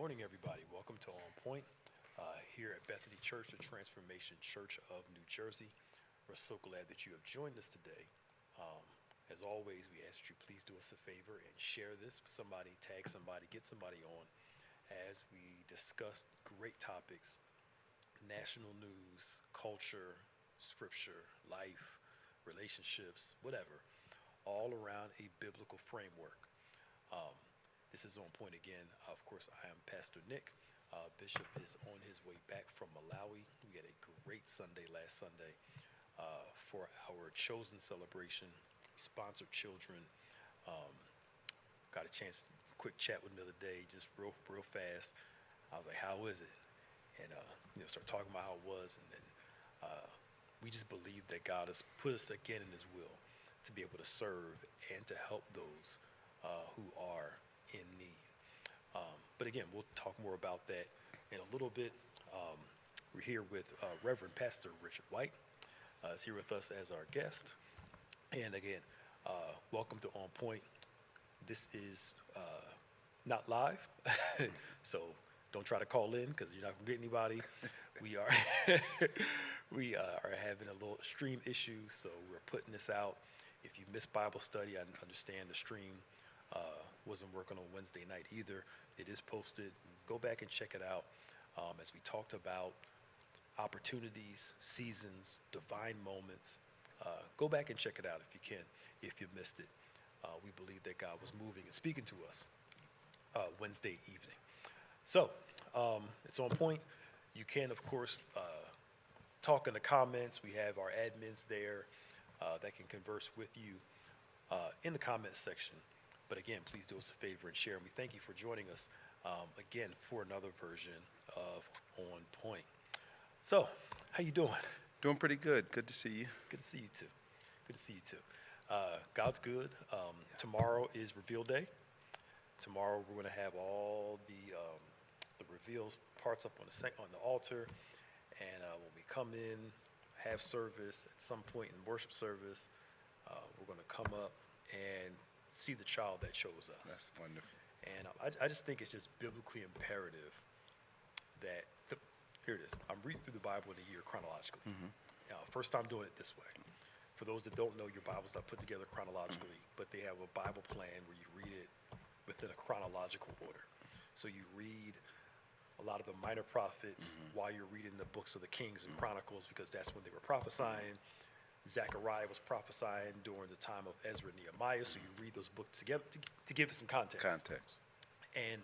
morning, everybody. Welcome to On Point here at Bethany Church, the Transformation Church of New Jersey. We're so glad that you have joined us today. As always, we ask you please do us a favor and share this with somebody, tag somebody, get somebody on as we discuss great topics, national news, culture, scripture, life, relationships, whatever, all around a biblical framework. This is On Point again. Of course, I am Pastor Nick. Bishop is on his way back from Malawi. We had a great Sunday last Sunday for our Chosen celebration. We sponsored children. Got a chance, quick chat with them the other day, just real fast. I was like, how is it? And, start talking about how it was. And then we just believe that God has put us again in his will to be able to serve and to help those who are in need. But again, we'll talk more about that in a little bit. We're here with Reverend Pastor Richard White. Is here with us as our guest. And again, welcome to On Point. This is not live, so don't try to call in because you're not gonna get anybody. We are are having a little stream issue, so we're putting this out. If you missed Bible study, I understand the stream wasn't working on Wednesday night either. It is posted. Go back and check it out as we talked about opportunities, seasons, divine moments. Go back and check it out if you can, if you missed it. We believe that God was moving and speaking to us Wednesday evening. So it's On Point. You can, of course, talk in the comments. We have our admins there that can converse with you in the comments section. But again, please do us a favor and share. And we thank you for joining us again for another version of On Point. So, how you doing? Doing pretty good. Good to see you. Good to see you too. Good to see you too. God's good. Tomorrow is reveal day. Tomorrow we're going to have all the reveals parts up on the altar, and when we come in, have service at some point in worship service, we're going to come up and see the child that chose us. That's wonderful. And I just think it's just biblically imperative that here it is. I'm reading through the Bible in a year chronologically. First time doing it this way. For those that don't know, your Bible's not put together chronologically, but they have a Bible plan where you read it within a chronological order. So you read a lot of the minor prophets while you're reading the books of the Kings and Chronicles, because that's when they were prophesying. Zechariah was prophesying during the time of Ezra and Nehemiah, so you read those books together to give it some context. And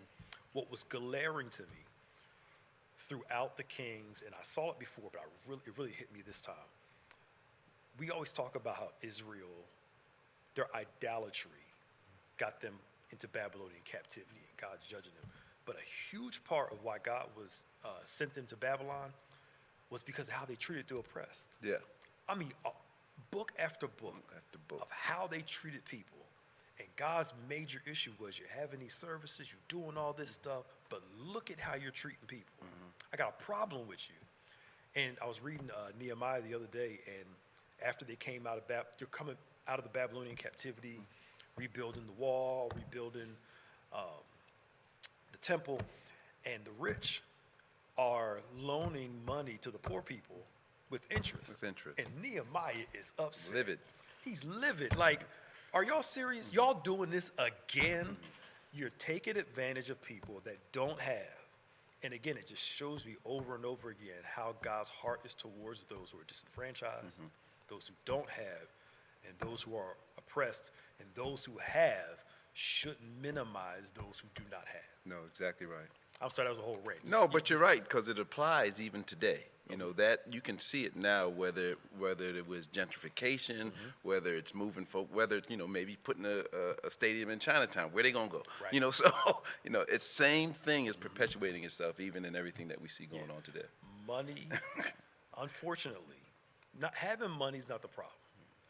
what was glaring to me throughout the Kings, and I saw it before, but it really hit me this time. We always talk about how Israel, their idolatry got them into Babylonian captivity and God's judging them. But a huge part of why God was sent them to Babylon was because of how they treated the oppressed. Yeah. I mean, book after book of how they treated people. And God's major issue was you're having these services, you're doing all this stuff, but look at how you're treating people. I got a problem with you. And I was reading Nehemiah the other day, and after they came out of they're coming out of the Babylonian captivity, rebuilding the wall, rebuilding the temple, and the rich are loaning money to the poor people with interest. And Nehemiah is upset. Livid. He's livid. Like, are y'all serious? Y'all doing this again? You're taking advantage of people that don't have. And again, it just shows me over and over again how God's heart is towards those who are disenfranchised, those who don't have, and those who are oppressed, and those who have shouldn't minimize those who do not have. No, exactly right. I'm sorry, that was a whole rant. No, but you're right, because it applies even today. You know, that you can see it now, whether it was gentrification, whether it's moving folk, whether, maybe putting a stadium in Chinatown, where they going to go? Right. So, it's same thing is perpetuating itself even in everything that we see going on today. Money, unfortunately, not having money is not the problem.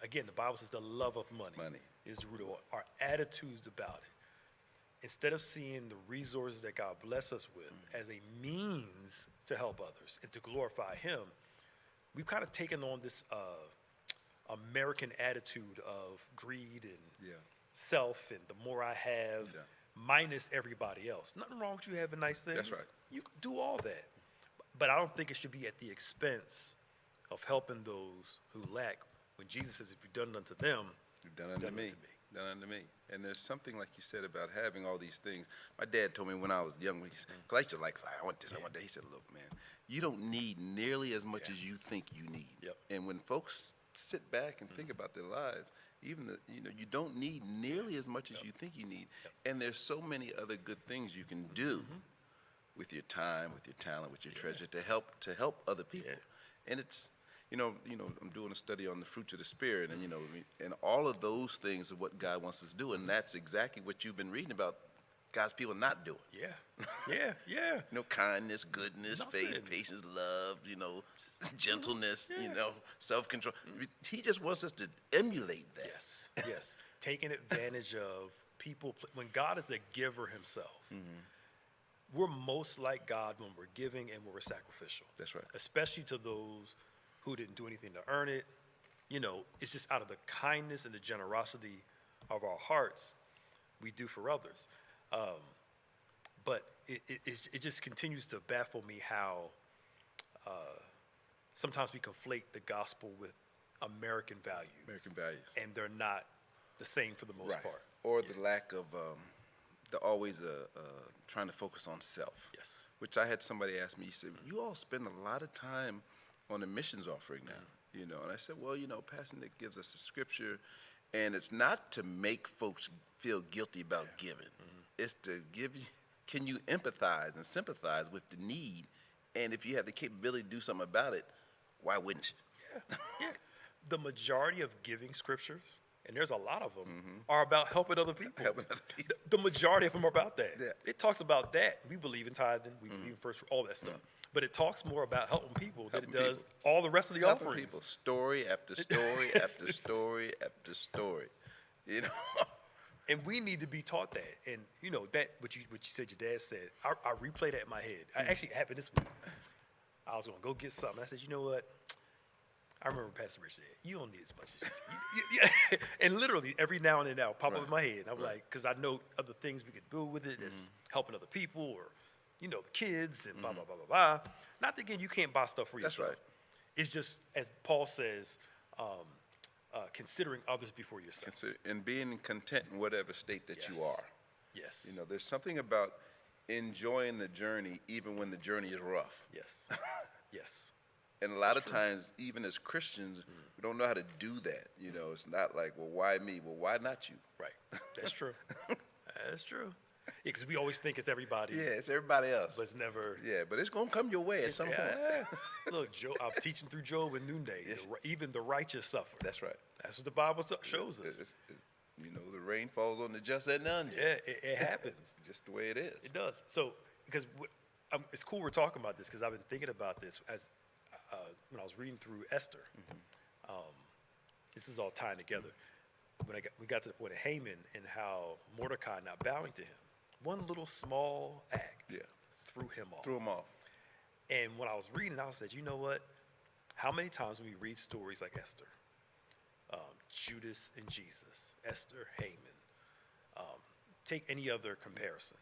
Again, the Bible says the love of money is the root of our attitudes about it. Instead of seeing the resources that God bless us with as a means to help others and to glorify him, we've kind of taken on this American attitude of greed and self, and the more I have, minus everybody else. Nothing wrong with you having nice things. That's right. You can do all that. But I don't think it should be at the expense of helping those who lack. When Jesus says, if you've done it unto them, You've done unto me. Done unto me. And there's something, like you said, about having all these things. My dad told me when I was young, because I used to I want this, I want that. He said, look, man, you don't need nearly as much as you think you need. Yep. And when folks sit back and think about their lives, you don't need nearly as much as you think you need. Yep. And there's so many other good things you can do with your time, with your talent, with your treasure to help other people. And it's, I'm doing a study on the fruits of the Spirit, and and all of those things are what God wants us to do, and that's exactly what you've been reading about God's people not doing. Yeah. Kindness, goodness, faith, Nothing. patience, love, gentleness, self-control. He just wants us to emulate that. Yes. Taking advantage of people. When God is a giver himself, we're most like God when we're giving and when we're sacrificial. That's right. Especially to those who didn't do anything to earn it. It's just out of the kindness and the generosity of our hearts we do for others. But it just continues to baffle me how sometimes we conflate the gospel with American values. And they're not the same for the most part. Or the lack of, always trying to focus on self. Yes. Which I had somebody ask me, he said, you all spend a lot of time on the missions offering now, and I said, well, Pastor Nick gives us a scripture, and it's not to make folks feel guilty about giving. It's to give you, can you empathize and sympathize with the need, and if you have the capability to do something about it, why wouldn't you? Yeah. The majority of giving scriptures, and there's a lot of them, are about helping other people. Helping other people. The majority of them are about that. Yeah. It talks about that. We believe in tithing. We believe in first, all that stuff. But it talks more about helping people than it does all the rest of the Helping offerings. people, story after story after story after story. And we need to be taught that. And that what you said your dad said, I replay that in my head. I actually it happened this week. I was gonna go get something. I said, you know what? I remember Pastor Rich said, you don't need as much as you. And literally every now and then that'll pop up in my head. I'm like, because I know other things we could do with it, that's helping other people or the kids and blah, blah, blah, blah, blah. Not thinking you can't buy stuff for yourself. That's right. It's just, as Paul says, considering others before yourself. And being content in whatever state that you are. Yes. There's something about enjoying the journey even when the journey is rough. Yes. Yes. And a lot of times, even as Christians, we don't know how to do that. It's not like, well, why me? Well, why not you? Right. That's true. That's true. Yeah, because we always think it's everybody. Yeah, it's everybody else. But it's never. Yeah, but it's going to come your way at some point. Look, Job, I'm teaching through Job at noonday. Yes. Even the righteous suffer. That's right. That's what the Bible shows us. The rain falls on the just and the unjust. Yeah, it happens. Just the way it is. It does. So, because it's cool we're talking about this because I've been thinking about this as when I was reading through Esther. This is all tying together. When we got to the point of Haman and how Mordecai not bowing to him, one little small act threw him off. Threw him off. And when I was reading, I said, you know what? How many times when we read stories like Esther, Judas and Jesus, Esther, Haman, take any other comparison,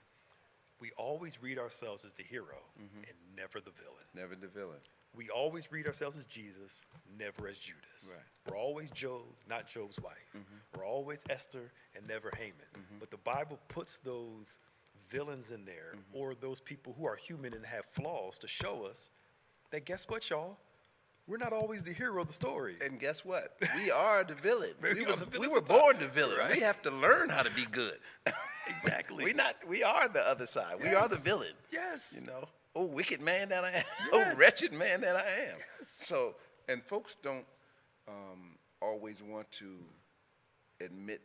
we always read ourselves as the hero and never the villain. Never the villain. We always read ourselves as Jesus, never as Judas. Right. We're always Job, not Job's wife. We're always Esther and never Haman. But the Bible puts those villains in there or those people who are human and have flaws to show us that guess what, y'all? We're not always the hero of the story. And guess what? We are the villain. We were sometimes. born the villain. Right. We have to learn how to be good. Exactly. We are the other side. We are the villain. Yes. Oh, wicked man that I am. Yes. Oh, wretched man that I am. Yes. So, and folks don't always want to admit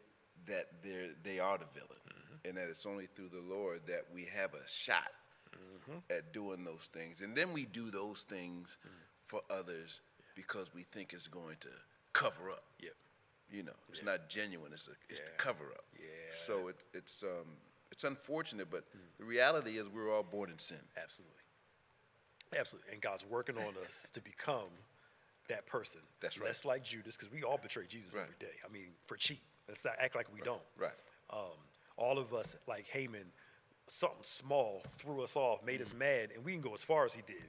that they are the villain, and that it's only through the Lord that we have a shot at doing those things. And then we do those things for others because we think it's going to cover up. Yep. It's not genuine. It's the cover up. Yeah. So it's unfortunate, but the reality is we're all born in sin. Absolutely. Absolutely. And God's working on us to become that person. That's right. Less like Judas, because we all betray Jesus every day. I mean, for cheap. Let's not act like we don't. Right. all of us, like Haman, something small threw us off, made us mad, and we can go as far as he did.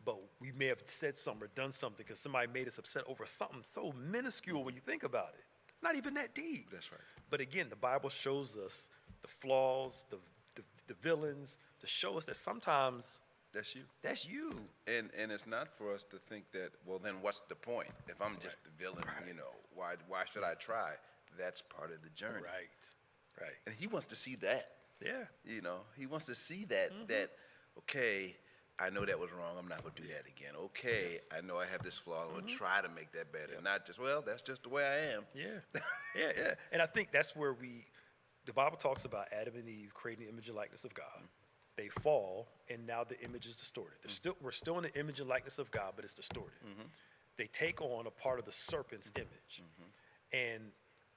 But we may have said something or done something because somebody made us upset over something so minuscule when you think about it. Not even that deep. That's right. But again, the Bible shows us the flaws, the villains, to show us that sometimes That's you. that's you. And it's not for us to think that, well, then what's the point? If I'm just the villain, why should I try? That's part of the journey. Right. And he wants to see that. Yeah. He wants to see that, okay, I know that was wrong. I'm not going to do that again. Okay, Yes. I know I have this flaw. I'm going to try to make that better. Not just, well, that's just the way I am. Yeah. Yeah. And I think that's where the Bible talks about Adam and Eve creating the image and likeness of God. They fall, and now the image is distorted. We're still in the image and likeness of God, but it's distorted. They take on a part of the serpent's image. And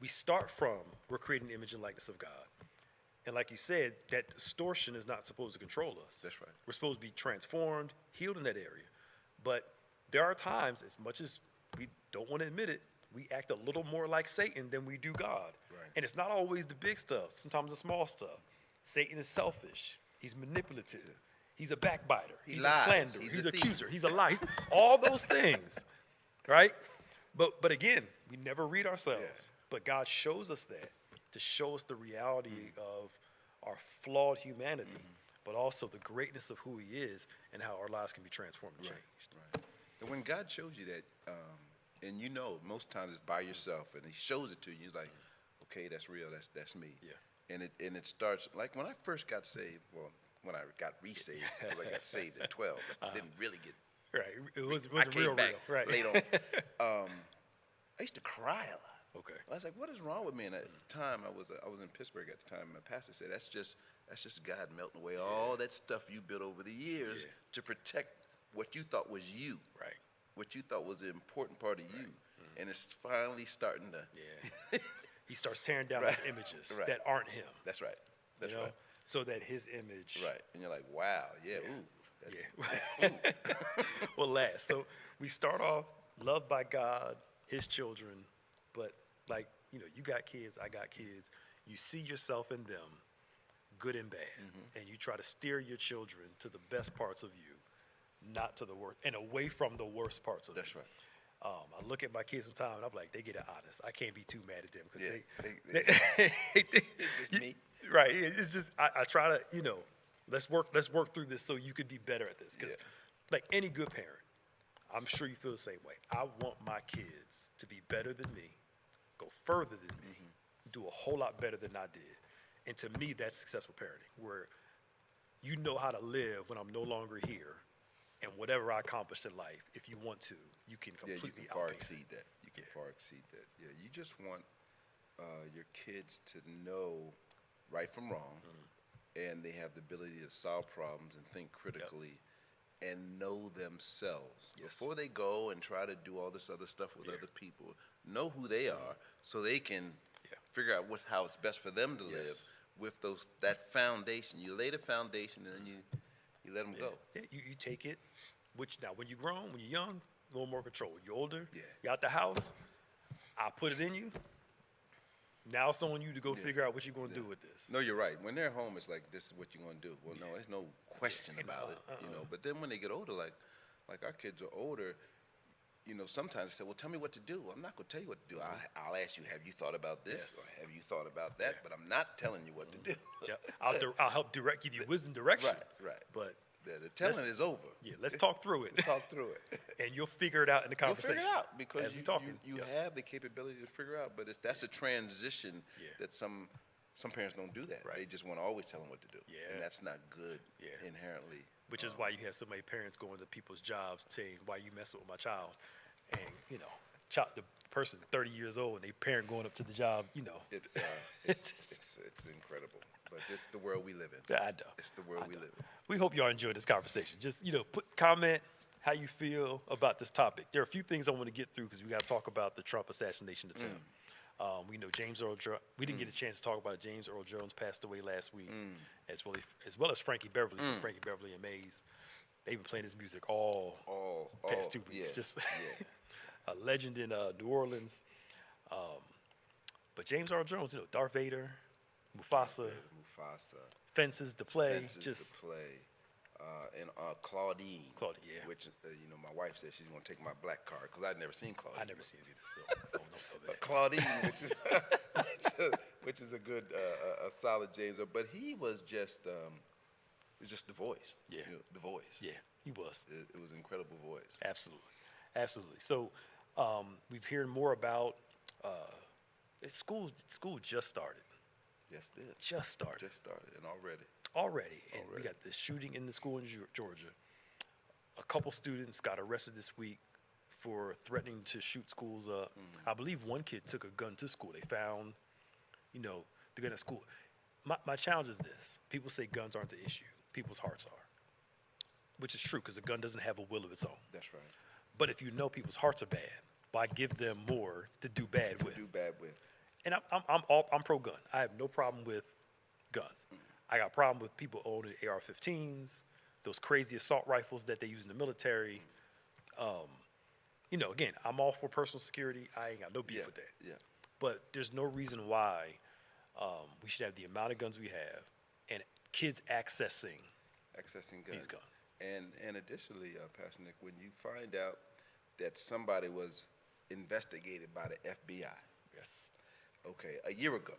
we start from, we're creating the image and likeness of God. And like you said, that distortion is not supposed to control us. That's right. We're supposed to be transformed, healed in that area. But there are times, as much as we don't want to admit it, we act a little more like Satan than we do God. Right. And it's not always the big stuff, sometimes the small stuff. Satan is selfish. He's manipulative. He's a backbiter. He He's lies. a slanderer. He's He's a an thief. accuser. He's a liar. All those things, right? But again, we never read ourselves. Yeah. But God shows us that to show us the reality of our flawed humanity, but also the greatness of who He is and how our lives can be transformed and changed. Right. And when God shows you that, and most times it's by yourself, and He shows it to you, you're like, okay, that's real. That's me. Yeah. And it starts like when I first got saved. Well, when I got resaved, because I got saved at 12, but didn't really get. Right. It wasn't I came real. back Right. late on. I used to cry a lot. Okay. I was like, what is wrong with me? And at the time, I was in Pittsburgh at the time. And my pastor said, that's just God melting away all that stuff you built over the years to protect what you thought was you. Right. What you thought was an important part of you. And it's finally starting to. Yeah. He starts tearing down those images that aren't him. That's right. That's right. So that His image. Right. And you're like, wow, ooh. Yeah. Well, last. So we start off loved by God, His children, but like, you got kids, I got kids. You see yourself in them, good and bad, and you try to steer your children to the best parts of you, not to the worst, and away from the worst parts of you. That's right. I look at my kids sometimes, and I'm like, they get it honest. I can't be too mad at them because It's just me. Right. It's just I try to, let's work through this so you could be better at this. Because like any good parent, I'm sure you feel the same way. I want my kids to be better than me, go further than me, do a whole lot better than I did. And to me, that's successful parenting, where you know how to live when I'm no longer here. And whatever I accomplish in life, if you want to, you can completely you can far outpace exceed it. that. You can far exceed that. Yeah, you just want your kids to know right from wrong, and they have the ability to solve problems and think critically and know themselves before they go and try to do all this other stuff with other people. Know who they are so they can figure out how it's best for them to live with that foundation. You lay the foundation and then you let them go. Yeah, you take it, now when you're grown, when you're young, a little more control. When you're older, Yeah. you're out the house, I put it in you. Now it's on you to go figure out what you're going to do with this. No, you're right. When they're home, it's like, this is what you're going to do. Well, no, there's no question about it, But then when they get older, like our kids are older, sometimes they say, well, tell me what to do. Well, I'm not going to tell you what to do. I'll ask you, have you thought about this? Yes. Or have you thought about that? But I'm not telling you what to do. Yeah, I'll help give you wisdom, direction. Right. But The telling is over. yeah, let's talk through it. Let's talk through it. And you'll figure it out in the You'll conversation. figure it out because as we talking. you have the capability to figure out. But that's a transition that some parents don't do that. Right. They just want to always tell them what to do. Yeah. And that's not good Yeah. inherently. Which is why you have so many parents going to people's jobs saying, why you messing with my child? And, the person 30 years old and they parent going up to the job, It's incredible, but it's the world we live in. I know. It's the world we live in. We hope y'all enjoyed this conversation. Just, comment how you feel about this topic. There are a few things I want to get through because we got to talk about the Trump assassination attempt. We know James Earl Jones. We didn't get a chance to talk about it. James Earl Jones passed away last week, as well as Frankie Beverly from Frankie Beverly and Maze. They've been playing his music all past 2 weeks. Yeah, Just yeah. a legend in New Orleans. But James Earl Jones, Darth Vader, Mufasa, Mufasa. Fences to Play. Fences Just to Play. And Claudine. Claudine, yeah. Which, my wife said she's going to take my black card because I'd never seen Claudine. I never seen it either, so don't feel But bad. Claudine, which is a good, a solid James. But he was just, it's just the voice. Yeah. The voice. Yeah, he was. It was an incredible voice. Absolutely. So we've heard more about school just started. Yes, it did. Just started. Just started, and already. And we got the shooting in the school in Georgia. A couple students got arrested this week for threatening to shoot schools up. I believe one kid took a gun to school. They found, the gun at school. My challenge is this. People say guns aren't the issue. People's hearts are, which is true because a gun doesn't have a will of its own. That's right. But if you know people's hearts are bad, why give them more to do bad with? And I'm pro-gun. I have no problem with guns. I got a problem with people owning AR-15s, those crazy assault rifles that they use in the military. Again, I'm all for personal security. I ain't got no beef with that. Yeah. But there's no reason why we should have the amount of guns we have and kids accessing Guns. these guns. And additionally, Pastor Nick, when you find out that somebody was investigated by the FBI, Yes. okay, a year ago,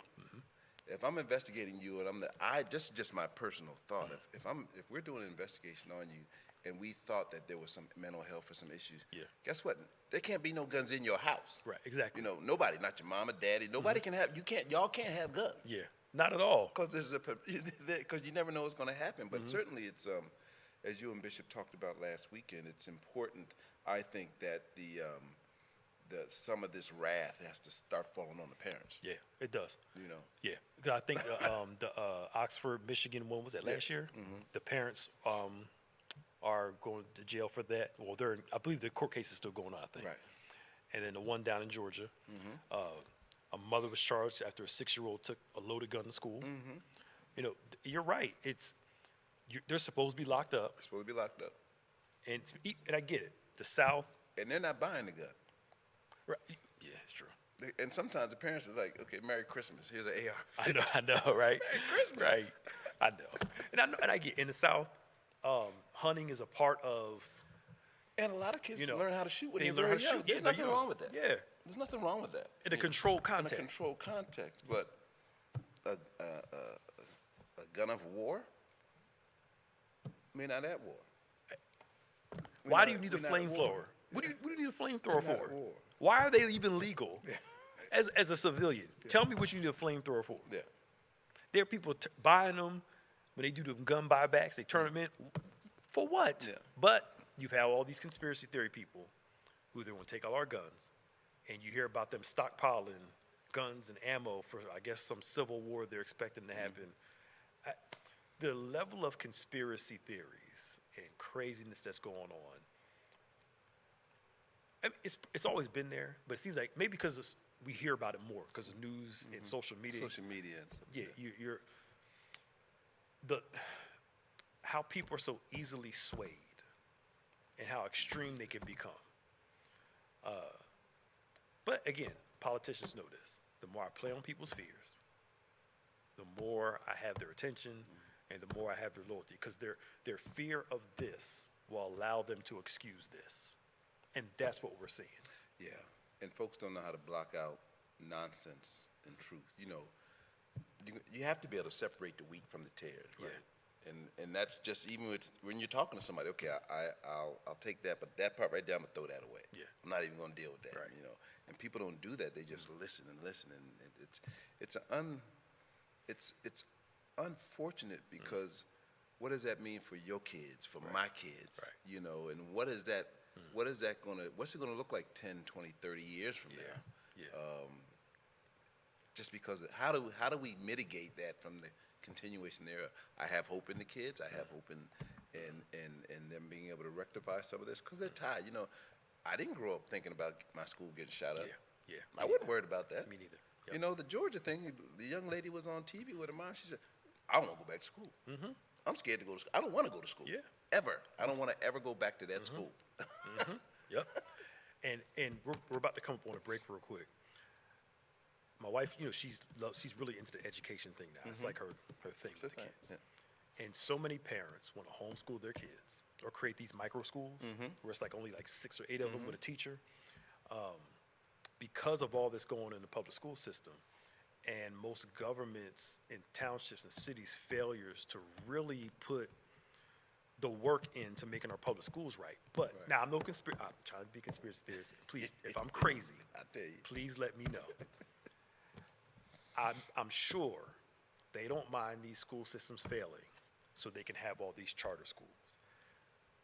if I'm investigating you and this is just my personal thought. If we're doing an investigation on you and we thought that there was some mental health or some issues, guess what? There can't be no guns in your house. Right, exactly. Nobody, not your mama, daddy, nobody can have, y'all can't have guns. Yeah, not at all. Because you never know what's going to happen. But certainly it's, as you and Bishop talked about last weekend, it's important, I think, that some of this wrath has to start falling on the parents. Yeah, it does. Yeah. 'Cause I think the Oxford, Michigan one, was that last year? The parents are going to jail for that. Well, I believe the court case is still going on, I think. Right. And then the one down in Georgia, a mother was charged after a 6-year-old took a loaded gun to school. You're right. They're supposed to be locked up. They're supposed to be locked up. And I get it. The South. And they're not buying the gun. Right. Yeah, it's true. And sometimes the parents are like, okay, Merry Christmas. Here's an AR. I know, right? Merry Christmas. Right. I know. And I get in the South, hunting is a part of. And a lot of kids learn how to shoot when they they're learn how very to young. shoot. There's Yeah, they're nothing young. wrong with that. Yeah. There's nothing wrong with that. In a controlled context. In a controlled context. But a gun of war? We're not at war. Why do you need a flamethrower? What do you need a flamethrower We're not for? at war. Why are they even legal? As a civilian, tell me what you need a flamethrower for. Yeah. There are people buying them when they do the gun buybacks. They turn them in for what? Yeah. But you've had all these conspiracy theory people who they want to take all our guns, and you hear about them stockpiling guns and ammo for, I guess, some civil war they're expecting to happen. The level of conspiracy theories and craziness that's going on, I mean, it's always been there, but it seems like maybe because we hear about it more because of news and social media. Social media and stuff. Yeah, you're how people are so easily swayed and how extreme they can become. But again, politicians know this. The more I play on people's fears, the more I have their attention and the more I have their loyalty, because their fear of this will allow them to excuse this. And that's what we're seeing. Yeah. And folks don't know how to block out nonsense and truth. You have to be able to separate the wheat from the tares, right? Yeah. And that's just even when you're talking to somebody. Okay, I'll take that, but that part right there, I'm gonna throw that away. Yeah. I'm not even gonna deal with that. Right. And people don't do that. They just listen and listen, and it's unfortunate because what does that mean for your kids, for my kids? Right. And what is that? What's it gonna look like 10, 20, 30 years from now? Yeah. Just because how do we mitigate that from the continuation there? I have hope in the kids. I have hope in them being able to rectify some of this because they're tired. I didn't grow up thinking about my school getting shot up. Yeah. I wasn't worried about that. Me neither. Yep. The Georgia thing, the young lady was on TV with her mom. She said, I don't want to go back to school. I'm scared to go to school. I don't want to go to school. Yeah. Ever. I don't want to ever go back to that school. Yep. And we're about to come up on a break real quick. my wife, she's really into the education thing now. It's like her thing with the kids. Yeah. And so many parents want to homeschool their kids or create these micro schools where it's like only like 6 or 8 of them with a teacher. Because of all this going on in the public school system and most governments and townships and cities' failures to really put the work into making our public schools right. But now I'm trying to be conspiracy theorist. Please, if I'm crazy, I tell you. please let me know. I'm sure they don't mind these school systems failing so they can have all these charter schools.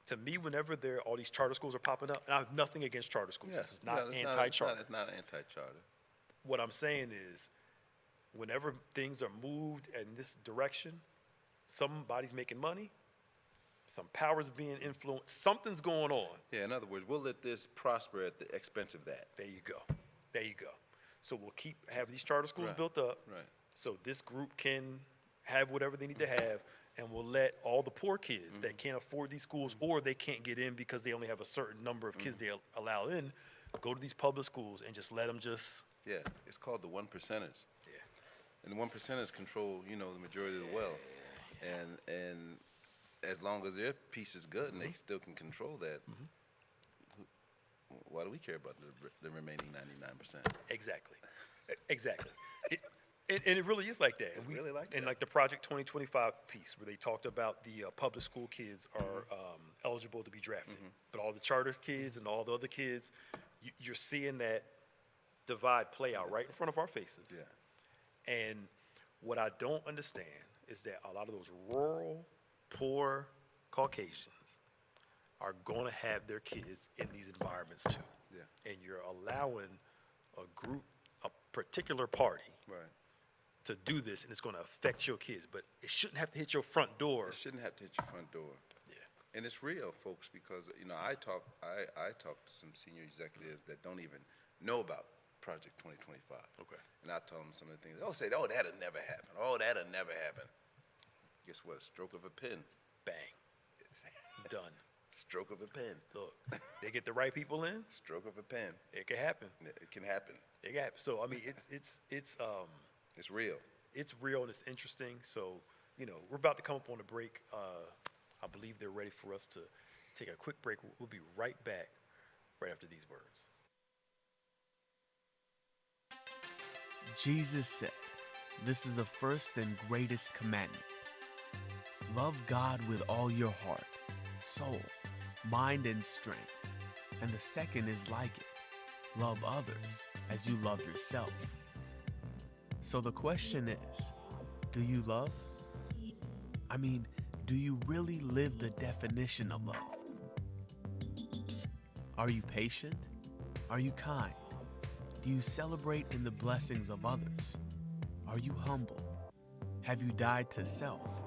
To me, whenever all these charter schools are popping up, and I have nothing against charter schools. Yeah. This is not it's anti-charter. It's not anti-charter. What I'm saying is, whenever things are moved in this direction, somebody's making money, some power's being influenced, something's going on. Yeah, in other words, we'll let this prosper at the expense of that. There you go. There you go. So we'll have these charter schools built up. Right. So this group can have whatever they need to have, and we'll let all the poor kids that can't afford these schools or they can't get in because they only have a certain number of kids they allow in, go to these public schools and just let them just. Yeah, it's called the 1%ers. Yeah. And the 1%ers control, the majority of the wealth. And as long as their piece is good and they still can control that, why do we care about the remaining 99%? Exactly. Exactly. And it really is like that. And really like and that. like the Project 2025 piece where they talked about the public school kids are eligible to be drafted. But all the charter kids and all the other kids, you're seeing that divide play out right in front of our faces. Yeah. And what I don't understand is that a lot of those rural, poor Caucasians are going to have their kids in these environments too. Yeah. And you're allowing a particular party Right. to do this, and it's going to affect your kids. But it shouldn't have to hit your front door. It shouldn't have to hit your front door. Yeah. And it's real, folks, because I talk to some senior executives that don't even know about Project 2025. Okay. And I tell them some of the things. They'll say, "Oh, that'll never happen. Oh, that'll never happen." Guess what? A stroke of a pen. Bang. Done. Stroke of a pen. Look, they get the right people in, Stroke of a pen. it can happen. It can happen. It can happen. So I mean, It's real. it's real and it's interesting. So we're about to come up on a break. I believe they're ready for us to take a quick break. We'll be right back right after these words. Jesus said, "This is the first and greatest commandment. Love God with all your heart, soul, mind, and strength. And the second is like it. Love others as you love yourself." So the question is, do you love? I mean, do you really live the definition of love? Are you patient? Are you kind? Do you celebrate in the blessings of others? Are you humble? Have you died to self?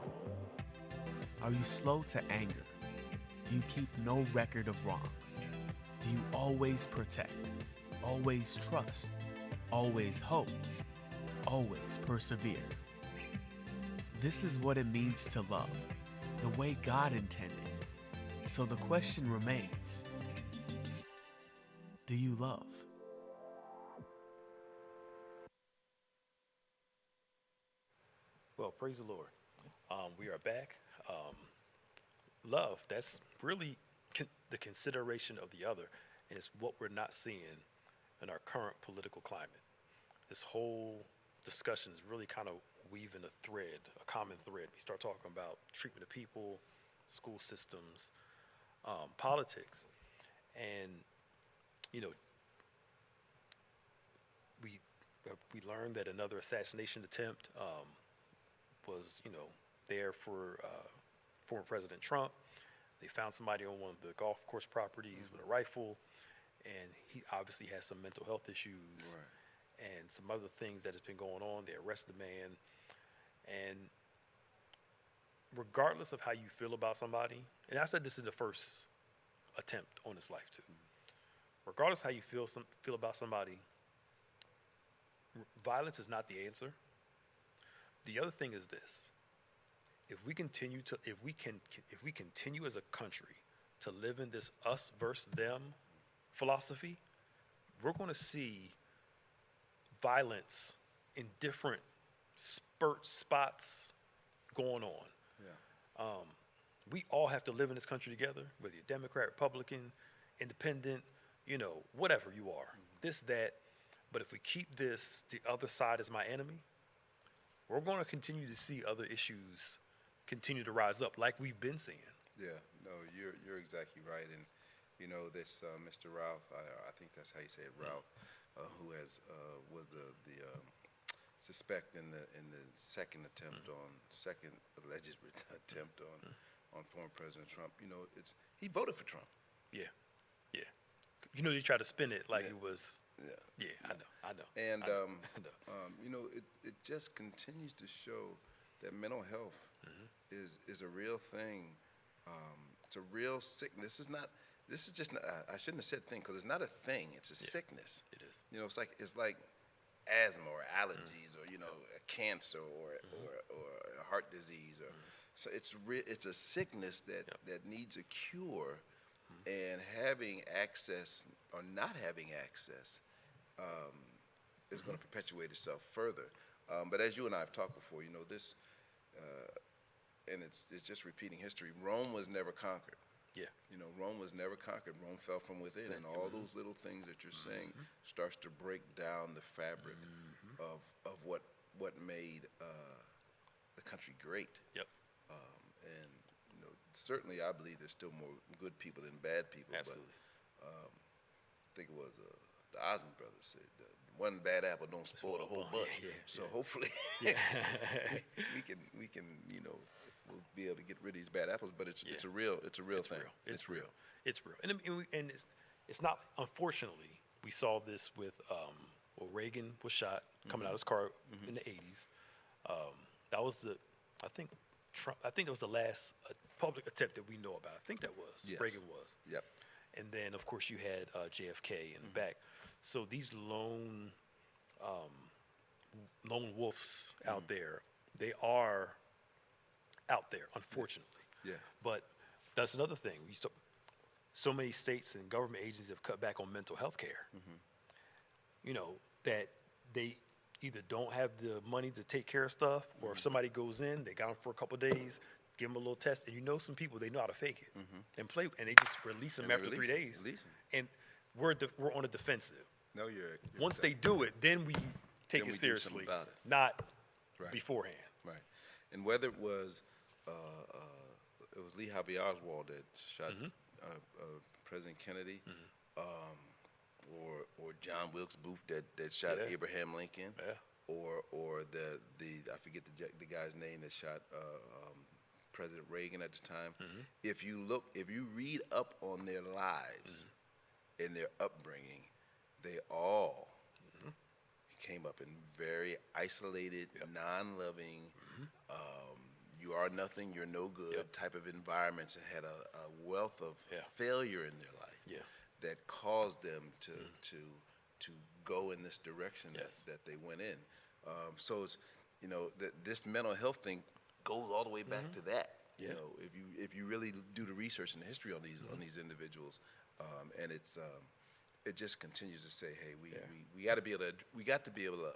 Are you slow to anger? Do you keep no record of wrongs? Do you always protect? Always trust? Always hope? Always persevere? This is what it means to love, the way God intended. So the question remains, do you love? Well, praise the Lord. We are back. Love, that's really the consideration of the other, and it's what we're not seeing in our current political climate. This whole discussion is really kind of weaving a common thread. We start talking about treatment of people, school systems, politics, and we learned that another assassination attempt was there for former President Trump. They found somebody on one of the golf course properties with a rifle, and he obviously has some mental health issues and some other things that has been going on. They arrested the man, and regardless of how you feel about somebody, and I said this is the first attempt on his life too. Regardless how you feel about somebody, violence is not the answer. The other thing is this: if we continue as a country to live in this us versus them philosophy, we're going to see violence in different spots going on. Yeah. We all have to live in this country together, whether you're Democrat, Republican, independent, whatever you are, this, that. But if we keep this, the other side is my enemy, we're going to continue to see other issues continue to rise up like we've been seeing. Yeah, no, you're exactly right. And, this Mr. Ralph, I think that's how you say it, Ralph, who was the suspect in the second alleged attempt on former President Trump. He voted for Trump. Yeah. They try to spin it like Yeah. it was. Yeah. Yeah, I know. And I know. it just continues to show that mental health is a real thing. It's a real sickness. This is just not, I shouldn't have said thing, because it's not a thing. It's a sickness. It is. It's like asthma or allergies or a cancer or a heart disease or so it's a sickness that needs a cure, and having access or not having access is going to perpetuate itself further. But as you and I have talked before, this and it's just repeating history. Rome was never conquered. Yeah. Rome was never conquered. Rome fell from within, and all those little things that you're saying starts to break down the fabric of what made the country great. Yep. And certainly I believe there's still more good people than bad people. Absolutely. But I think it was the Osmond brothers said, one bad apple don't spoil the whole bunch. Yeah, so yeah. hopefully Yeah. we can we'll be able to get rid of these bad apples. But it's a real thing. It's real. It's real. And it's not, unfortunately, we saw this with Reagan was shot coming out of his car in the 80s. That was I think it was the last public attempt that we know about. I think that was. Yes. Reagan was. Yep. And then, of course, you had JFK in the back. So these lone wolves out there, they are out there, unfortunately. Yeah. But that's another thing. So many states and government agencies have cut back on mental health care. That they either don't have the money to take care of stuff, or if somebody goes in, they got them for a couple of days, give them a little test, and some people, they know how to fake it and and they just release them after 3 days. And we're on the defensive. No, you're Once they do it, then we take we it do seriously, something about it. not Right. beforehand. Right. And whether it was Lee Harvey Oswald that shot President Kennedy, or John Wilkes Booth that shot Yeah. Abraham Lincoln, Yeah. or the I forget the guy's name that shot President Reagan at the time. If you read up on their lives and their upbringing, they all came up in very isolated, non-loving, you are nothing, you're no good type of environments, and had a wealth of failure in their life that caused them to go in this direction that they went in. So it's this mental health thing goes all the way back to that. If you really do the research and the history on these individuals, and it just continues to say, hey, we got to be able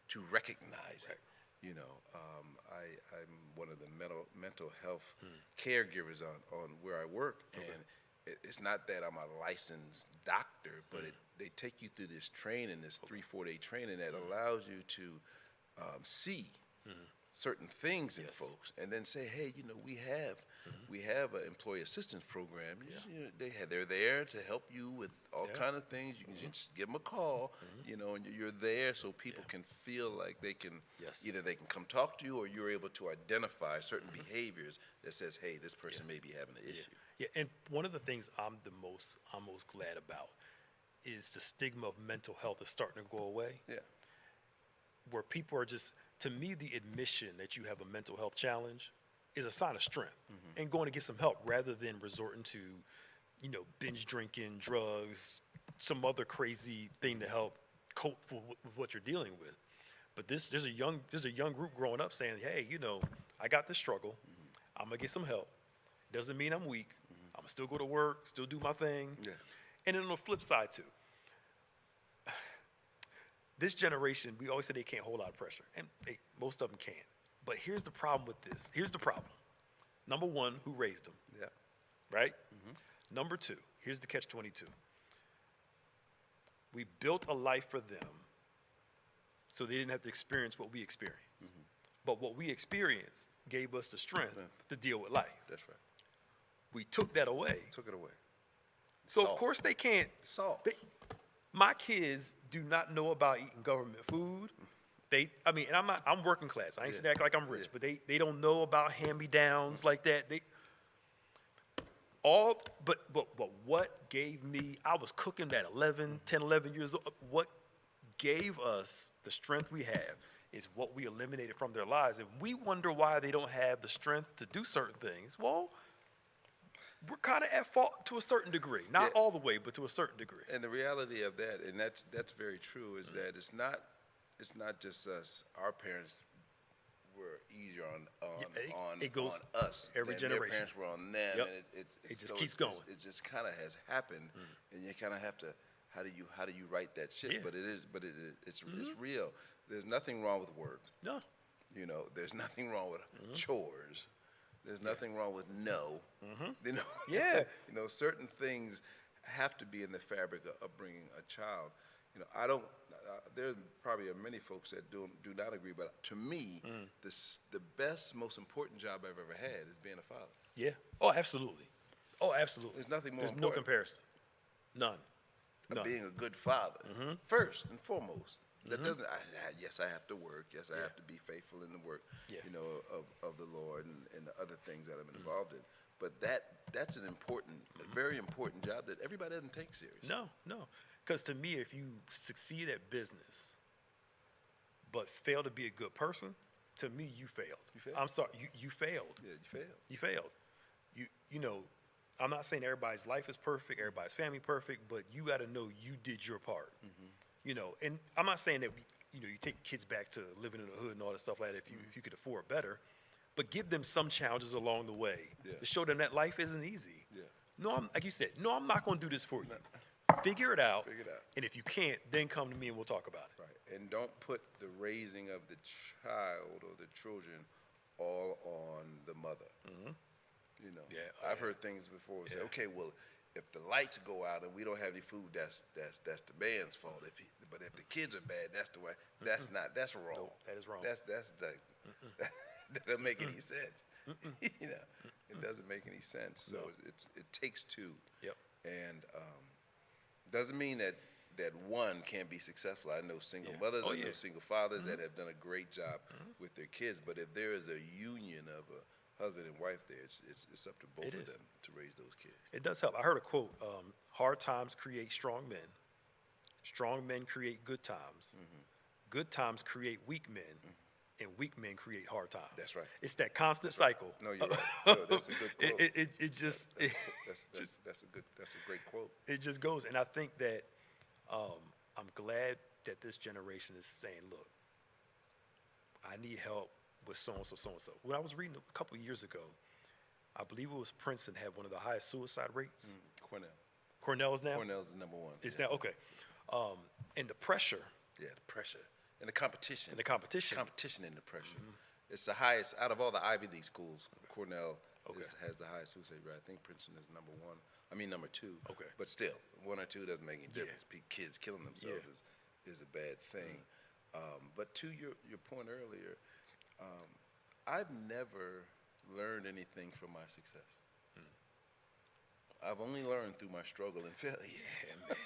to recognize it. I'm one of the mental health caregivers on where I work, and it's not that I'm a licensed doctor, but they take you through this training, this 3-4 day training that allows you to see certain things in folks, and then say, hey, we have an employee assistance program. They're there to help you with all kind of things. You can just give them a call, and you're there so people can feel like they can either they can come talk to you, or you're able to identify certain behaviors that says, hey, this person may be having an issue. Yeah, and one of the things I'm most glad about is the stigma of mental health is starting to go away. Yeah. Where people are just, to me, the admission that you have a mental health challenge is a sign of strength and going to get some help rather than resorting to, binge drinking, drugs, some other crazy thing to help cope with what you're dealing with. But there's a young group growing up saying, hey, I got this struggle. I'm gonna get some help. Doesn't mean I'm weak. I'm gonna still go to work, still do my thing. Yeah. And then on the flip side too, this generation, we always say they can't hold out of pressure, and most of them can. But here's the problem with this. Here's the problem. Number one, who raised them? Yeah. Right? Number two, here's the catch-22. We built a life for them so they didn't have to experience what we experienced. But what we experienced gave us the strength to deal with life. That's right. We took that away. Took it away. So, Salt. of course, they can't. Salt. My kids do not know about eating government food. And I'm working class. I ain't saying act like I'm rich, but they don't know about hand-me-downs like that. But what gave me, I was cooking at 10, 11 years old. What gave us the strength we have is what we eliminated from their lives. And we wonder why they don't have the strength to do certain things. Well, we're kind of at fault to a certain degree. Not all the way, but to a certain degree. And the reality of that, and that's very true, is that it's not just us. Our parents were easier on us. Every than generation. Their parents were on them. Yep. And It just keeps going. It just kind of has happened, and you kind of have to. How do you right that ship? Yeah. It's real. There's nothing wrong with work. No. You know, there's nothing wrong with chores. There's nothing wrong with no. You know, Yeah. you know, certain things have to be in the fabric of bringing a child. You know, I don't. There probably are many folks that do not agree, but to me, the best, most important job I've ever had is being a father. Yeah. Oh, absolutely. Oh, absolutely. There's nothing more There's no important. comparison. None. Of being a good father, first and foremost. That doesn't. Yes, I have to work. Yes, I have to be faithful in the work. Yeah. You know, of the Lord and the other things that I'm involved in. But that's an important, a very important job that everybody doesn't take seriously. No. Because to me, if you succeed at business, but fail to be a good person, to me, you failed. You failed. I'm sorry, you failed. Yeah, you failed. You failed. You know, I'm not saying everybody's life is perfect, everybody's family perfect, but you got to know you did your part. You know, and I'm not saying that you take kids back to living in the hood and all that stuff like that if you could afford better, but give them some challenges along the way to show them that life isn't easy. Yeah. No, like you said, no, I'm not going to do this for you. Figure it out. And if you can't, then come to me and we'll talk about it. Right. And don't put the raising of the child or the children all on the mother. You know, I've heard things before say, okay, well, if the lights go out and we don't have any food, that's the man's fault. But if the kids are bad, that's the way. That's not. That's wrong. No, that is wrong. That doesn't make any sense. You know, it doesn't make any sense. So it takes two. Yep. And doesn't mean that one can't be successful. I know single mothers, I know single fathers that have done a great job with their kids. But if there is a union of a husband and wife there, it's up to both of them to raise those kids. It does help. I heard a quote, hard times create strong men. Strong men create good times. Good times create weak men. And weak men create hard times. That's right. It's that constant cycle. No, you're right. No, that's a good quote. That's a great quote. It just goes. And I think that I'm glad that this generation is saying, look, I need help with so-and-so, so-and-so. When I was reading a couple of years ago, I believe it was Princeton had one of the highest suicide rates. Cornell's now? Cornell's the number one. It's now, okay. And the pressure. Yeah, the pressure. And the competition. Competition and the pressure. It's the highest, out of all the Ivy League schools, Cornell has the highest suicide rate. I think Princeton is number two. Okay. But still, 1 or 2 doesn't make any difference. Kids killing themselves is a bad thing. But to your point earlier, I've never learned anything from my success. I've only learned through my struggle and failure. Yeah, man.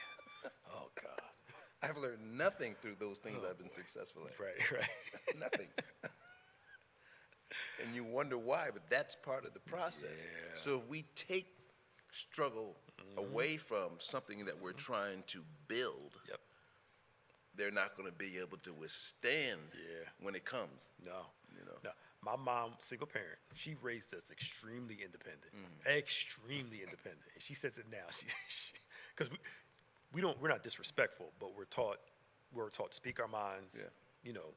Oh, God. I've learned nothing through those things I've been successful at. Right. Nothing. And you wonder why, but that's part of the process. Yeah. So if we take struggle away from something that we're trying to build, they're not going to be able to withstand when it comes. No. My mom, single parent, she raised us extremely independent. Extremely independent. And she says it now. Because we're not disrespectful, but we're taught to speak our minds, you know,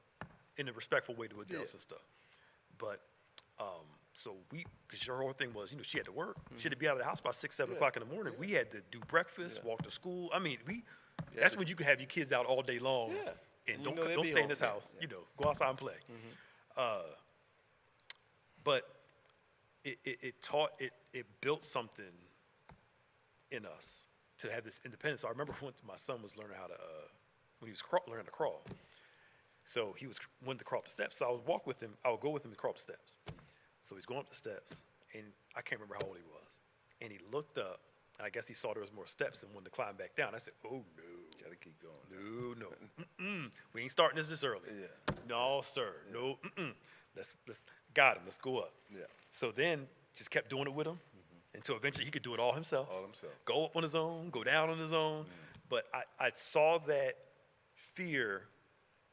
in a respectful way to adults and stuff. But because her whole thing was, she had to work. She had to be out of the house by 6, 7 o'clock in the morning. We had to do breakfast, walk to school. I mean, that's when you could have your kids out all day long and You don't know they'd don't be stay in home. this Yeah, house. yeah. You know, go outside and play. But it taught it built something in us to have this independence. So I remember when my son was learning how to when he was learning to crawl. So he wanted to crawl up the steps. So I would walk with him. I would go with him to crawl up the steps. So he's going up the steps, and I can't remember how old he was. And he looked up, and I guess he saw there was more steps and wanted to climb back down. I said, "Oh no, Gotta keep going. no, we ain't starting this early. Yeah. No, sir, no. Let's got him. Let's go up." Yeah. So then just kept doing it with him until eventually he could do it all himself. All himself. Go up on his own, go down on his own. But I saw that fear,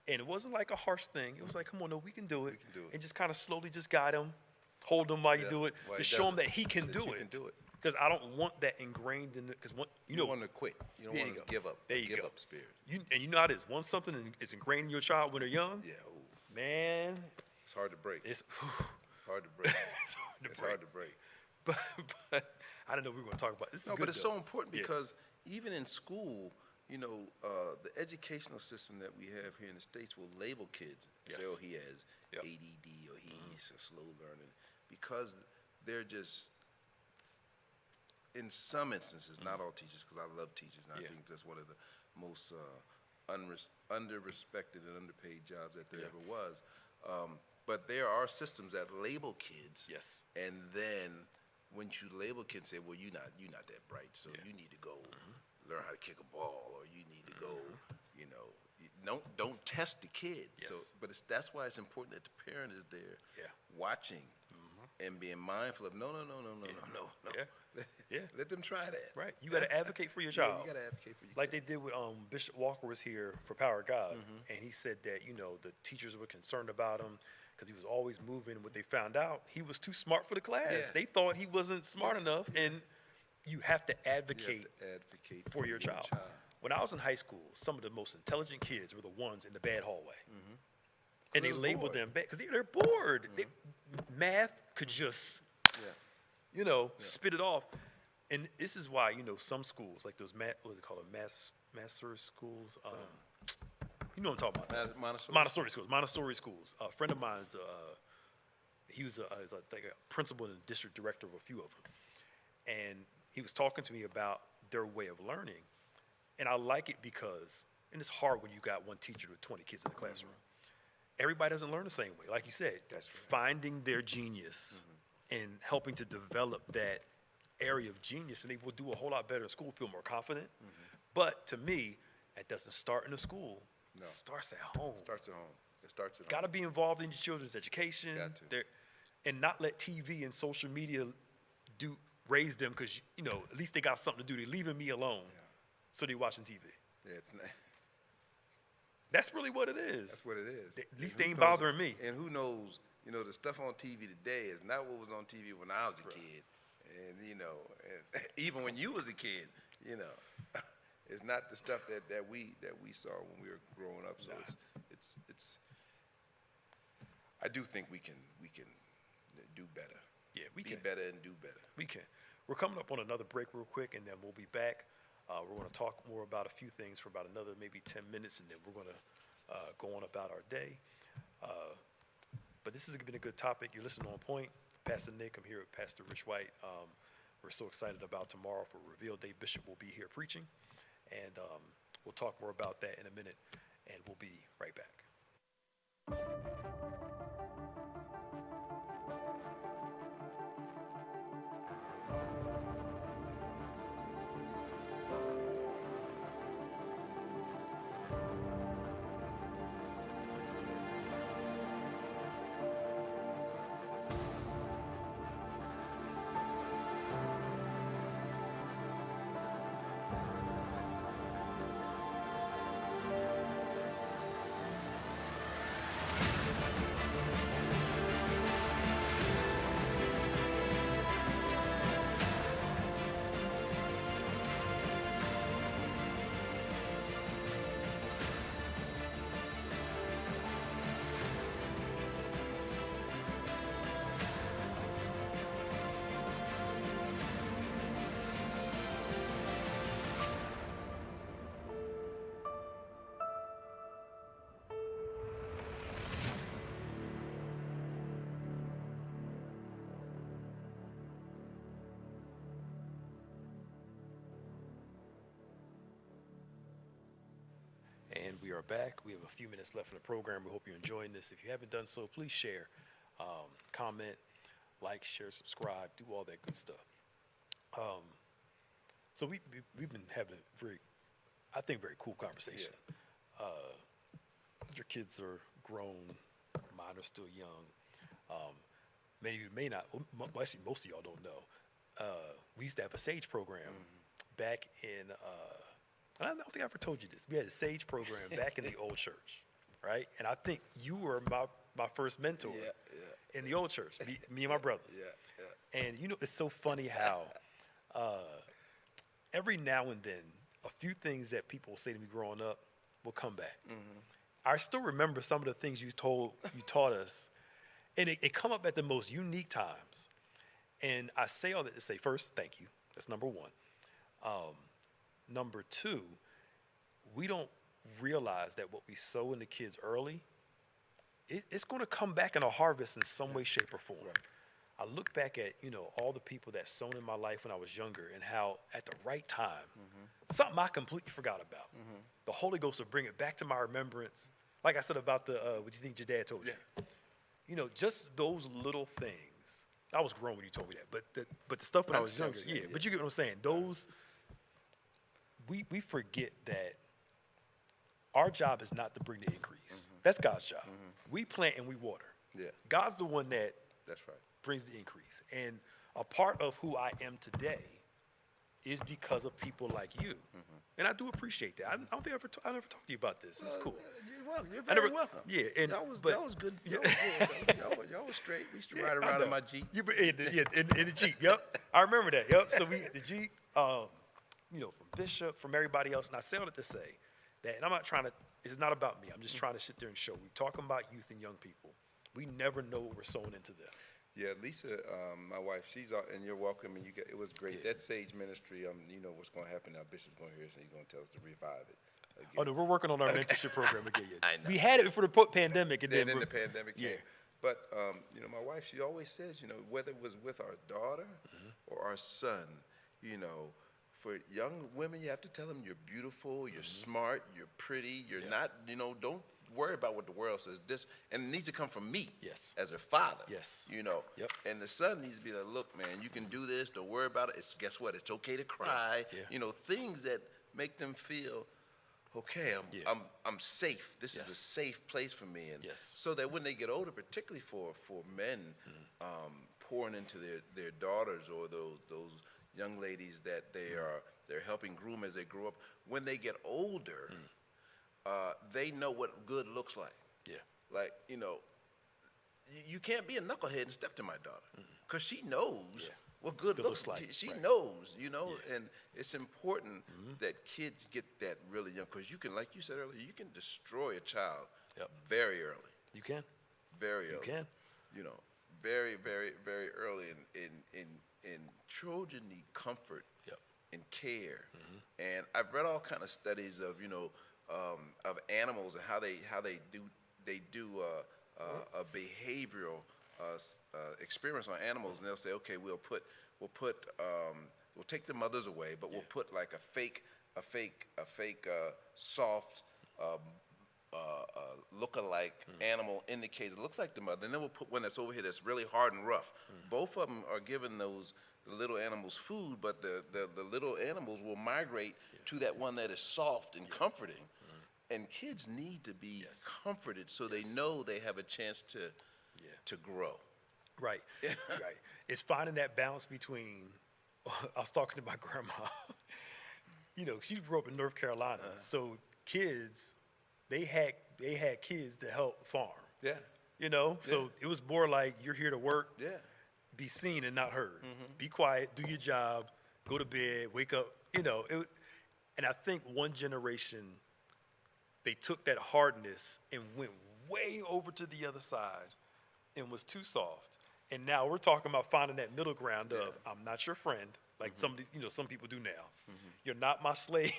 and it wasn't like a harsh thing. It was like, come on, no, we can do it. can do it. And just kind of slowly just guide him, hold him while you Yeah, do it, while to he show does him it, that he can that do you it. can do it. Because I don't want that ingrained in it. Because You don't want to quit. You don't There want you to go. give up. There you give go. up spirit. And you know how it is. Once something is ingrained in your child when they're young, Yeah. Ooh, man, it's hard to break. it's, It's hard to break. it's hard to It's break. hard to break. But I didn't know we were going to talk about this. No, but it's so important Yeah. because even in school, you know, the educational system that we have here in the States will label kids. Yes. Say, oh, he has Yep. ADD or he's a slow learning, because they're just, in some instances, not all teachers, because I love teachers, and I Yeah. think that's one of the most under-respected and underpaid jobs that there Yeah. ever was. But there are systems that label kids. Yes. And then once you label kids, say, well, you're not that bright, so Yeah. you need to go learn how to kick a ball, or you need to go, you know, don't test the kid. So, Yes. but that's why it's important that the parent is there, Yeah. watching, and being mindful of no. Yeah. Yeah. Let them try that. Right. You got to advocate for your Yeah, child. you gotta advocate for your Like kid. they did with Bishop Walker was here for Power of God, and he said that, you know, the teachers were concerned about him because he was always moving. What they found out, he was too smart for the class. Yeah. They thought he wasn't smart enough, and you have to You have advocate to advocate for your child. When I was in high school, some of the most intelligent kids were the ones in the bad hallway. And they they're labeled bored. them bad because they're bored. Math could just, Yeah. you know, spit it off. And this is why, you know, some schools, like those, what is it called, master schools? You know what I'm talking about. Montessori schools. A friend of mine's, he was like a principal and district director of a few of them. And he was talking to me about their way of learning. And I like it because, and it's hard when you got one teacher with 20 kids in the classroom. Everybody doesn't learn the same way. Like you said, That's right. finding their genius and helping to develop that area of genius, and they will do a whole lot better in school, feel more confident. But to me, that doesn't start in the school. No. It starts at home. Starts at home. It starts at home. Got to be involved in your children's education. Got to. And not let TV and social media raise them because, you know, at least they got something to do. They're leaving me alone. So they're watching TV. Yeah, it's not. That's really what it is. That's what it is. At least And they who ain't knows- bothering me. And who knows, you know, the stuff on TV today is not what was on TV when I was a kid. And, you know, and even when you was a kid, you know, it's not the stuff that we saw when we were growing up. So it's I do think we can do better. Yeah, we Be can. better and do better. We can. We're coming up on another break real quick, and then we'll be back. We're going to talk more about a few things for about another maybe 10 minutes, and then we're going to go on about our day. But this has been a good topic. You're listening to On Point. Pastor Nick, I'm here with Pastor Rich White. We're so excited about tomorrow for Reveal Day. Bishop will be here preaching, and we'll talk more about that in a minute, and we'll be right back. we are back. We have a few minutes left in the program. We hope you're enjoying this. If you haven't done so, please share, comment, like, share, subscribe, do all that good stuff. So we've been having a very cool conversation. Yeah. Your kids are grown. Mine are still young. Many of you may not, actually most of y'all don't know. We used to have a SAGE program back in, and I don't think I ever told you this. We had a SAGE program back in the old church, right? And I think you were my first mentor in the old church, me and my brothers. And you know, it's so funny how every now and then, a few things that people say to me growing up will come back. I still remember some of the things you taught us, and it come up at the most unique times. And I say all that to say, first, thank you. That's number one. Number two, we don't realize that what we sow in the kids early, it's going to come back in a harvest in some way, shape, or form. Right. I look back at, all the people that sown in my life when I was younger and how at the right time, something I completely forgot about, the Holy Ghost will bring it back to my remembrance. Like I said about the, what do you think your dad told you? Just those little things. I was grown when you told me that, but the stuff when I was younger, but you get what I'm saying. Those, we forget that our job is not to bring the increase. That's God's job. We plant and we water. Yeah. God's the one that That's right. brings the increase. And a part of who I am today is because of people like you. And I do appreciate that. I don't think I never talked to you about this. It's cool. You're welcome. You're very welcome. Yeah, and y'all was good. Y'all was straight. We used to ride around in my Jeep. In the Jeep. Yep, I remember that. Yep. So the Jeep. From Bishop, from everybody else, and I say all that to say that. And I'm not trying to. It's not about me. I'm just trying to sit there and show. We're talking about youth and young people. We never know what we're sowing into them. Yeah, Lisa, my wife, she's out, and you're welcome, and it was great. That Sage ministry, you know what's going to happen now. Bishop's going to hear us, and he's going to tell us to revive it again. Oh, no, we're working on our mentorship program again. I know. We had it before the pandemic, and then the pandemic came. But, my wife, she always says, whether it was with our daughter or our son, for young women, you have to tell them you're beautiful, you're smart, you're pretty, you're not, don't worry about what the world says. And it needs to come from me as a father. Yes. Yep. And the son needs to be like, look, man, you can do this. Don't worry about it. Guess what? It's okay to cry. Yeah. Things that make them feel, okay, I'm safe. This is a safe place for me. And so that when they get older, particularly for men pouring into their daughters or those young ladies that they're helping groom as they grow up, when they get older, they know what good looks like. Yeah. Like, you can't be a knucklehead and step to my daughter because she knows what good looks like. She knows, and it's important that kids get that really young because you can, like you said earlier, you can destroy a child very early. You can. Very early. You can. Very, very, very early. And children need comfort and care. And I've read all kind of studies of, of animals and how they do a behavioral experiments on animals, and they'll say, okay, we'll take the mothers away, but we'll put like a fake soft look-alike animal in the cage. It looks like the mother, and then we'll put one that's over here that's really hard and rough. Both of them are giving the little animals food, but the little animals will migrate to that one that is soft and comforting. And kids need to be comforted so they know they have a chance to grow. Right. Right. It's finding that balance between. I was talking to my grandma. She grew up in North Carolina, so kids, they had kids to help farm. Yeah. So it was more like you're here to work. Yeah. Be seen and not heard. Be quiet. Do your job. Go to bed. Wake up. And I think one generation, they took that hardness and went way over to the other side and was too soft. And now we're talking about finding that middle ground of, I'm not your friend, like some people do now. You're not my slave.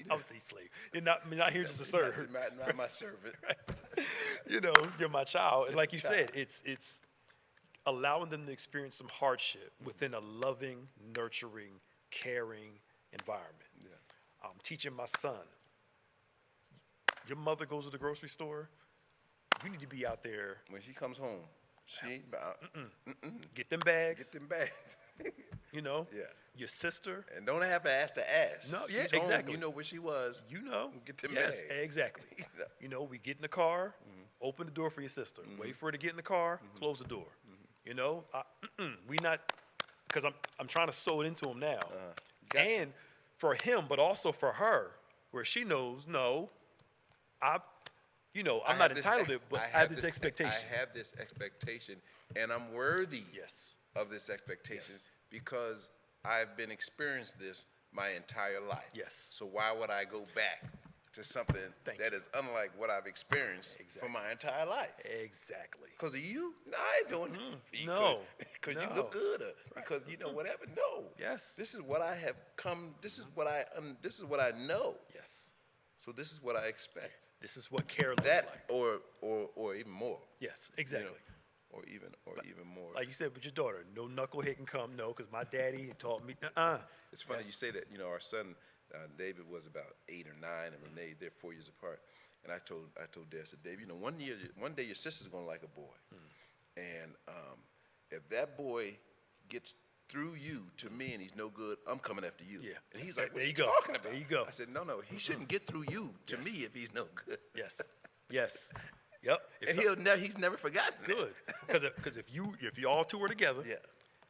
I would say slave. You're not here just to serve. Not my servant. Right? You're my child. And like you said, it's allowing them to experience some hardship within a loving, nurturing, caring environment. Yeah. Teaching my son, your mother goes to the grocery store, you need to be out there. When she comes home, she ain't about, Get them bags. get them back. You know. Yeah. Your sister. And don't have to ask to ask. No, yeah, She's home, exactly. you know where she was. You know. Get them Yes, bags. exactly. Yeah. You know, we get in the car, open the door for your sister. Wait for her to get in the car, close the door. You know, we not, because I'm trying to sew it into him now. Gotcha. And for him, but also for her, where she knows, no, I'm not entitled to it, but I have this expectation. I have this expectation, and I'm worthy Yes. of this expectation Yes. because I've been experienced this my entire life. Yes. So why would I go back to something Thank that you. is unlike what I've experienced Exactly. for my entire life? Exactly. Because of you? No, I ain't doing it. No. Because you No. look good. Because you know whatever. No. Yes. This is what I have come. This is what I know. Yes. So this is what I expect. This is what care looks That like. or even more. Yes, you exactly. know, or even more. Like you said with your daughter, no knucklehead can come. No, because my daddy taught me. It's funny Yes. you say that. You know, our son David was about 8 or 9, and Renee, they're 4 years apart. And I told Dad, I said, Dave, you know, one day your sister's gonna like a boy, and if that boy gets through you to me and he's no good, I'm coming after you. Yeah. And he's There- like, what there are you you go. talking about? There you go. I said, no, he shouldn't get through you to Yes. me if he's no good. Yes. Yes. Yep. If And some- he's never forgotten that. good. Because if you all two are together, Yeah.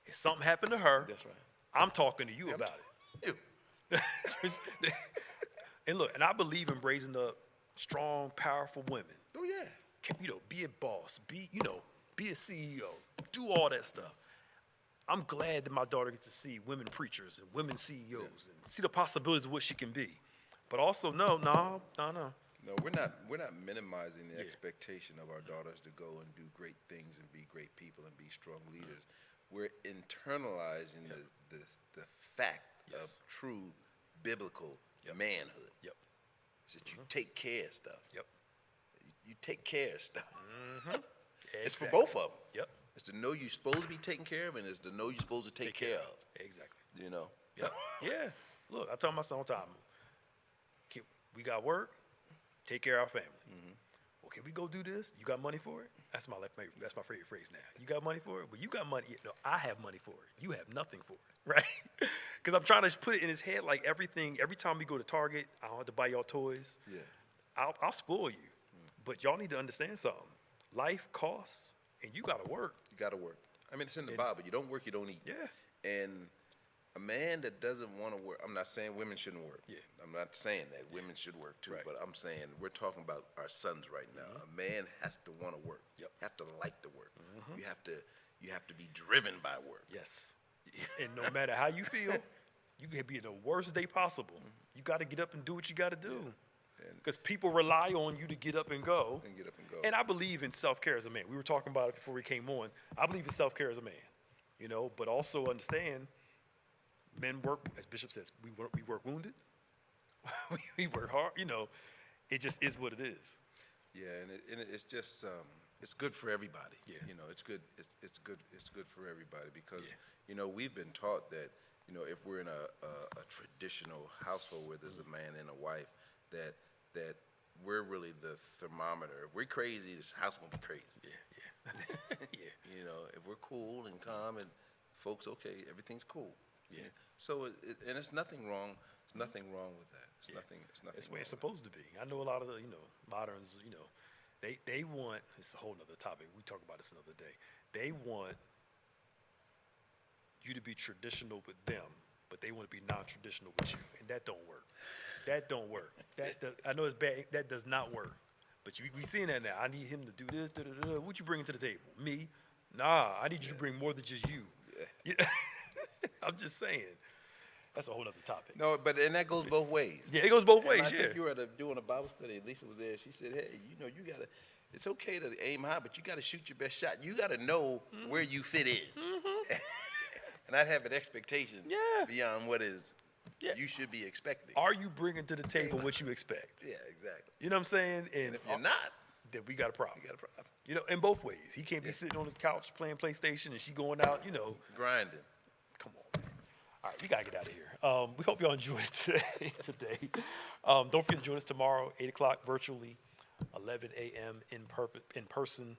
if something happened to her, That's right. I'm talking to you about You. it. And look, and I believe in raising up strong, powerful women. Oh yeah. Be a boss, be a CEO, do all that stuff. I'm glad that my daughter gets to see women preachers and women CEOs and see the possibilities of what she can be. But also, no. No, we're not minimizing the expectation of our daughters to go and do great things and be great people and be strong leaders. We're internalizing the fact of Yes. true biblical manhood. Yep. Is that you take care of stuff. Yep. You take care of stuff. It's for Exactly. both of them. Yep. It's to know you're supposed to be taken care of, and it's to know you're supposed to take care of. Exactly. You know. Yep. Yeah. Look, I tell my son all the time, we got work, take care of our family. Well, can we go do this? You got money for it? That's my favorite phrase now. You got money for it? Well, you got money. No, I have money for it. You have nothing for it, right? Because I'm trying to put it in his head like every time we go to Target, I don't have to buy y'all toys. Yeah. I'll spoil you. But y'all need to understand something. Life costs, and you got to work. You got to work. I mean, it's in the Bible. You don't work, you don't eat. Yeah. And a man that doesn't want to work, I'm not saying women shouldn't work. Yeah. I'm not saying that women should work too, Right. but I'm saying we're talking about our sons right now. A man has to want to work. Yep. Have to like to work. You have to be driven by work. Yes. And no matter how you feel, you can be in the worst day possible. You got to get up and do what you got to do. Because people rely on you to get up and go. And get up and go. And I believe in self-care as a man. We were talking about it before we came on. I believe in self-care as a man, but also understand men work, as Bishop says, we work wounded. we work hard, it just is what it is. Yeah, and it's just it's good for everybody. Yeah. It's good. It's good for everybody because we've been taught that if we're in a traditional household where there's a man and a wife, that we're really the thermometer. If we're crazy, this house gonna be crazy. Yeah. Yeah. If we're cool and calm and folks okay, everything's cool. Yeah. So and it's nothing wrong. There's nothing wrong with that. It's nothing. It's nothing. That's where it's wrong supposed to be. I know a lot of the, moderns, they want, it's a whole nother topic. We talk about this another day. They want you to be traditional with them, but they want to be non-traditional with you. And that don't work. That don't work. I know it's bad. That does not work. But we seeing that now. I need him to do this, What you bringing to the table? Me? Nah, I need you to bring more than just you. Yeah. I'm just saying. That's a whole other topic. No, and that goes both ways. Yeah, it goes both And ways, I yeah. think you were doing a Bible study. Lisa was there. She said, "Hey, you gotta. It's okay to aim high, but you gotta shoot your best shot. You gotta know where you fit in." And I'd have an expectation beyond what is you should be expecting. Are you bringing to the table what you expect? Yeah, exactly. You know what I'm saying? And if you're not, then we got a problem. you got a problem. In both ways. He can't be sitting on the couch playing PlayStation and she going out, Grinding. Come on, man. All right, we got to get out of here. We hope y'all enjoyed today. Don't forget to join us tomorrow, 8 o'clock virtually, 11 a.m. in person.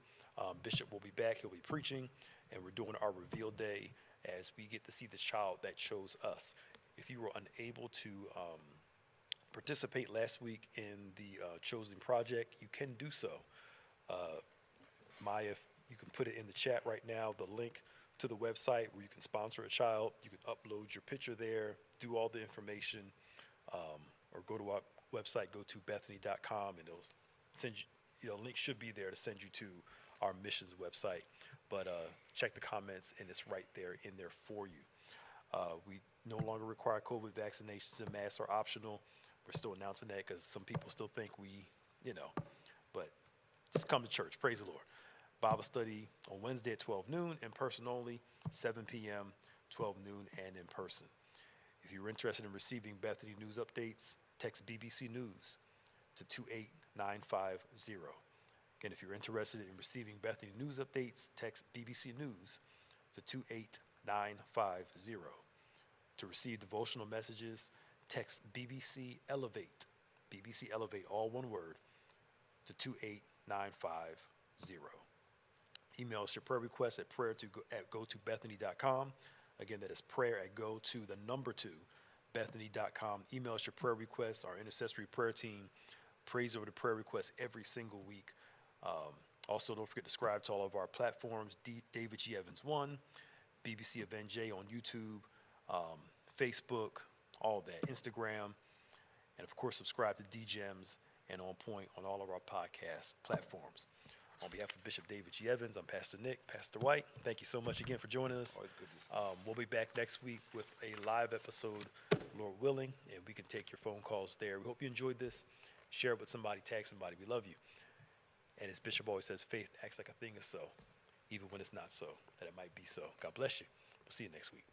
Bishop will be back. He'll be preaching, and we're doing our reveal day as we get to see the child that chose us. If you were unable to participate last week in the Chosen Project, you can do so. Maya, you can put it in the chat right now, the link to the website where you can sponsor a child. You can upload your picture there, do all the information, or go to our website, go to Bethany.com, and it'll send you, link should be there to send you to our missions website. But check the comments, and it's right there in there for you. We no longer require COVID vaccinations, and masks are optional. We're still announcing that because some people still think but just come to church. Praise the Lord. Bible study on Wednesday at 12 noon, in person only, 7 p.m., 12 noon, and in person. If you're interested in receiving Bethany news updates, text BBC News to 28950. Again, if you're interested in receiving Bethany news updates, text BBC News to 28950. To receive devotional messages, text BBC Elevate, all one word, to 28950. Email us your prayer requests at prayer@gotobethany.com. Again, that is prayer@2Bethany.com. Email us your prayer requests. Our intercessory prayer team prays over the prayer requests every single week. Also, don't forget to subscribe to all of our platforms, David G. Evans 1, BBC Event J on YouTube, Facebook, all that, Instagram, and of course, subscribe to DGEMS and On Point on all of our podcast platforms. On behalf of Bishop David G. Evans, I'm Pastor Nick, Pastor White. Thank you so much again for joining us. Always good to see We'll be back next week with a live episode, Lord willing, and we can take your phone calls there. We hope you enjoyed this. Share it with somebody, tag somebody. We love you. And as Bishop always says, faith acts like a thing is so, even when it's not so, that it might be so. God bless you. We'll see you next week.